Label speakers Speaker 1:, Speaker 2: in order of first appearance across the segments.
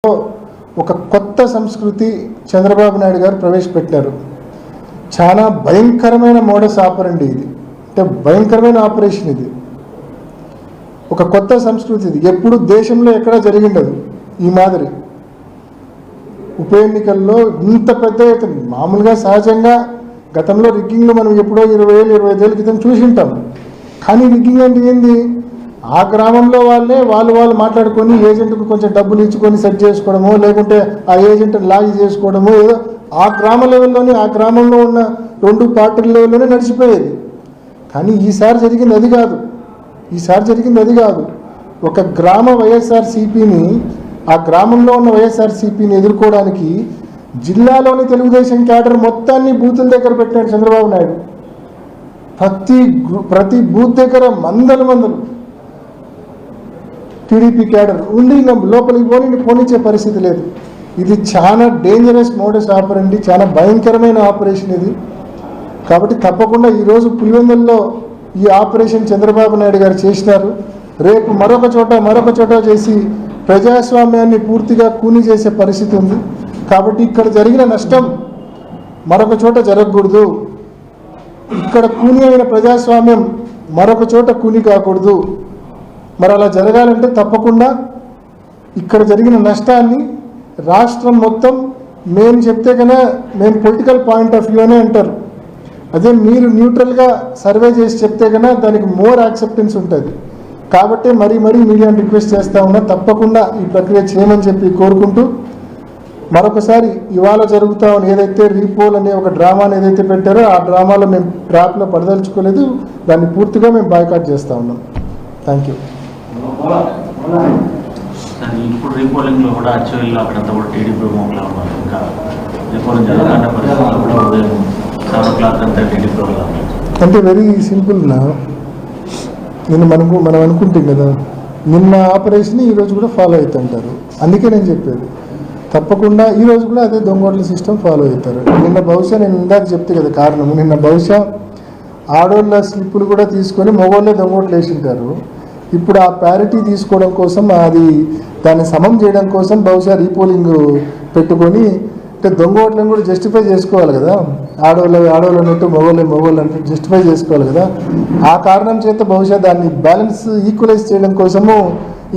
Speaker 1: ఒక కొత్త సంస్కృతి చంద్రబాబు నాయుడు గారు ప్రవేశపెట్టారు. చాలా భయంకరమైన మోడస్ ఆపరండి ఇది, అంటే భయంకరమైన ఆపరేషన్ ఇది. ఒక కొత్త సంస్కృతి ఇది, ఎప్పుడు దేశంలో ఎక్కడ జరిగిండదు ఈ మాదిరి. ఉప ఎన్నికల్లో ఇంత పెద్ద ఎత్తున, మామూలుగా సహజంగా గతంలో రిగ్గింగ్లు మనం ఎప్పుడో 20-25 ఏళ్ళ క్రితం చూసింటాం. కానీ రిగ్గింగ్ అంటే ఏంది? ఆ గ్రామంలో వాళ్ళు మాట్లాడుకొని ఏజెంట్కు కొంచెం డబ్బులు ఇచ్చుకొని సెట్ చేసుకోవడము, లేకుంటే ఆ ఏజెంట్ని లాగి చేసుకోవడము, ఏదో ఆ గ్రామ లెవెల్లోనే, ఆ గ్రామంలో ఉన్న 2 పార్టీల లెవెల్లోనే నడిచిపోయేది. కానీ ఈసారి జరిగింది అది కాదు. ఒక గ్రామ వైఎస్ఆర్సీపీని, ఆ గ్రామంలో ఉన్న వైఎస్ఆర్సీపీని ఎదుర్కోవడానికి జిల్లాలోని తెలుగుదేశం క్యాడర్ మొత్తాన్ని బూతుల దగ్గర పెట్టాడు చంద్రబాబు నాయుడు. ప్రతి బూత్ దగ్గర మందలు టీడీపీ క్యాడర్ ఉండి లోపలికి పోనిచ్చే పరిస్థితి లేదు. ఇది చాలా డేంజరస్ మోడస్ ఆపరండి, చాలా భయంకరమైన ఆపరేషన్ ఇది. కాబట్టి తప్పకుండా ఈరోజు పులివెందుల్లో ఈ ఆపరేషన్ చంద్రబాబు నాయుడు గారు చేసినారు. రేపు మరొక చోట చేసి ప్రజాస్వామ్యాన్ని పూర్తిగా కూని చేసే పరిస్థితి ఉంది. కాబట్టి ఇక్కడ జరిగిన నష్టం మరొక చోట జరగకూడదు. ఇక్కడ కూని అయిన ప్రజాస్వామ్యం మరొక చోట కూని కాకూడదు. మరి అలా జరగాలంటే తప్పకుండా ఇక్కడ జరిగిన నష్టాన్ని రాష్ట్రం మొత్తం మేము చెప్తే కన్నా, మేము పొలిటికల్ పాయింట్ ఆఫ్ వ్యూ అనే అంటారు, అదే మీరు న్యూట్రల్గా సర్వే చేసి చెప్తే కన్నా దానికి మోర్ యాక్సెప్టెన్స్ ఉంటుంది. కాబట్టి మరీ మీడియాని రిక్వెస్ట్ చేస్తూ ఉన్నా, తప్పకుండా ఈ ప్రక్రియ చేయమని చెప్పి కోరుకుంటూ, మరొకసారి ఇవాళ జరుగుతా ఉన్న ఏదైతే రీపోల్ అనే ఒక డ్రామాని ఏదైతే పెట్టారో ఆ డ్రామాలో మేము ట్రాప్లో పడదలుచుకోలేదు, దాన్ని పూర్తిగా మేము బాయ్కాట్ చేస్తూ ఉన్నాం. Thank you.
Speaker 2: ఇప్పుడు రీపోలింగ్లో కూడా యాక్చువల్గా అక్కడంతా కూడా టీడీపీ మోకలా ఉన్నారు. ఇంకా రీపోలింగ్ జరగాలన్న పరిస్థితుల్లో కూడా ఉదయం 7 o'clock అంతా టీడీపీ
Speaker 1: అంటే వెరీ సింపుల్ నా, మనం అనుకుంటాం కదా, నిన్న ఆపరేషన్ ఈరోజు కూడా ఫాలో అవుతుంటారు. అందుకే నేను చెప్పేది, తప్పకుండా ఈరోజు కూడా అదే దొంగోట్ల సిస్టమ్ ఫాలో అవుతారు. నిన్న బహుశా నేను ఇందాక చెప్తే కదా కారణం, నిన్న బహుశా ఆడోళ్ళ స్లిప్పులు కూడా తీసుకొని మగోళ్ళే దొంగోట్లు వేసింటారు. ఇప్పుడు ఆ ప్యారిటీ తీసుకోవడం కోసం, దాన్ని సమం చేయడం కోసం బహుశా రీపోలింగ్ పెట్టుకొని, అంటే దొంగ ఓట్లను కూడా జస్టిఫై చేసుకోవాలి కదా, ఆడవాళ్ళు అన్నట్టు మగవాళ్ళు అన్నట్టు జస్టిఫై చేసుకోవాలి కదా. ఆ కారణం చేత బహుశా దాన్ని బ్యాలెన్స్ ఈక్వలైజ్ చేయడం కోసము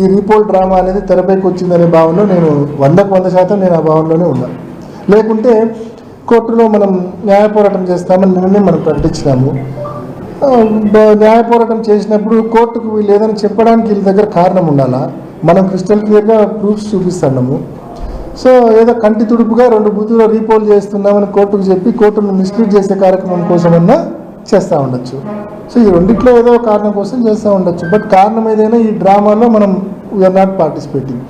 Speaker 1: ఈ రీపోల్ డ్రామా అనేది తెరపైకి వచ్చిందనే భావనలో నేను 100% నేను ఆ భావనలోనే ఉన్నాను. లేకుంటే కోర్టులో మనం న్యాయ పోరాటం చేస్తామని నిన్నే మనం ప్రకటించినాము. న్యాయ పోరాటం చేసినప్పుడు కోర్టుకు వీళ్ళు ఏదైనా చెప్పడానికి వీళ్ళ దగ్గర కారణం ఉండాలా. మనం క్రిస్టల్ క్లియర్గా ప్రూఫ్స్ చూపిస్తున్నాము. సో ఏదో కంటి తుడుపుగా 2 బూతుల్లో రీపోల్ చేస్తున్నామని కోర్టుకు చెప్పి కోర్టును మిస్లీడ్ చేసే కార్యక్రమం కోసమన్నా చేస్తూ ఉండొచ్చు. సో ఈ రెండిట్లో ఏదో కారణం కోసం చేస్తూ ఉండొచ్చు. బట్ కారణం ఏదైనా ఈ డ్రామాలో మనం వీఆర్ నాట్ పార్టిసిపేటింగ్.